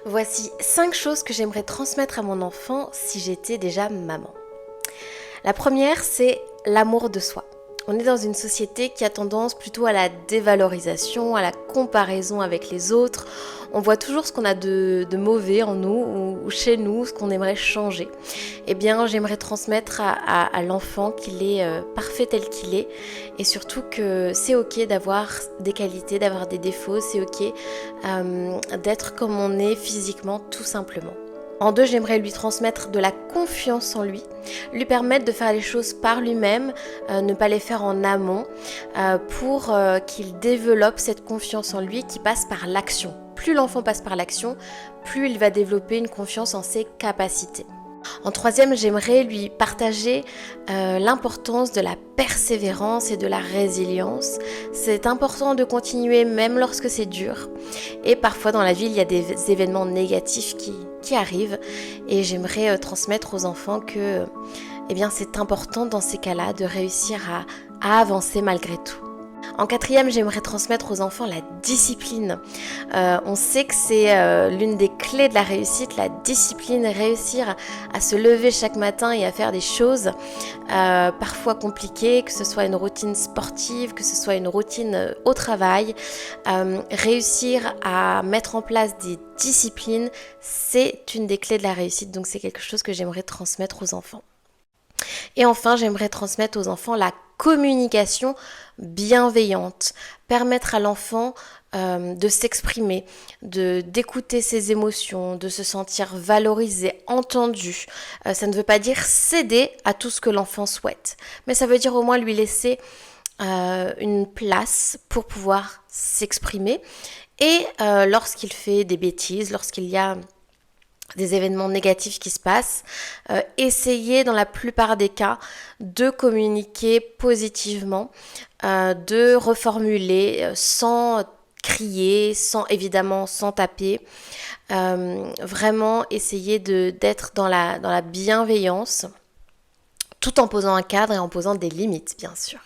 Voici 5 choses que j'aimerais transmettre à mon enfant si j'étais déjà maman. La première, c'est l'amour de soi. On est dans une société qui a tendance plutôt à la dévalorisation, à la comparaison avec les autres. On voit toujours ce qu'on a de mauvais en nous ou chez nous, ce qu'on aimerait changer. Eh bien, j'aimerais transmettre à l'enfant qu'il est parfait tel qu'il est et surtout que c'est ok d'avoir des qualités, d'avoir des défauts, c'est ok d'être comme on est physiquement tout simplement. En deux, j'aimerais lui transmettre de la confiance en lui permettre de faire les choses par lui-même, ne pas les faire en amont, pour qu'il développe cette confiance en lui qui passe par l'action. Plus l'enfant passe par l'action, plus il va développer une confiance en ses capacités. En troisième, j'aimerais lui partager l'importance de la persévérance et de la résilience. C'est important de continuer même lorsque c'est dur. Et parfois dans la vie, il y a des événements négatifs qui arrivent. Et j'aimerais transmettre aux enfants que c'est important dans ces cas-là de réussir à avancer malgré tout. En quatrième, j'aimerais transmettre aux enfants la discipline. On sait que c'est l'une des clés de la réussite, la discipline, réussir à se lever chaque matin et à faire des choses parfois compliquées, que ce soit une routine sportive, que ce soit une routine au travail. Réussir à mettre en place des disciplines, c'est une des clés de la réussite, donc c'est quelque chose que j'aimerais transmettre aux enfants. Et enfin, j'aimerais transmettre aux enfants la communication bienveillante, permettre à l'enfant de s'exprimer, d'écouter ses émotions, de se sentir valorisé, entendu. Ça ne veut pas dire céder à tout ce que l'enfant souhaite, mais ça veut dire au moins lui laisser une place pour pouvoir s'exprimer. Et lorsqu'il fait des bêtises, lorsqu'il y a des événements négatifs qui se passent, essayer dans la plupart des cas de communiquer positivement, de reformuler sans crier, sans taper, vraiment essayer d'être dans la bienveillance tout en posant un cadre et en posant des limites bien sûr.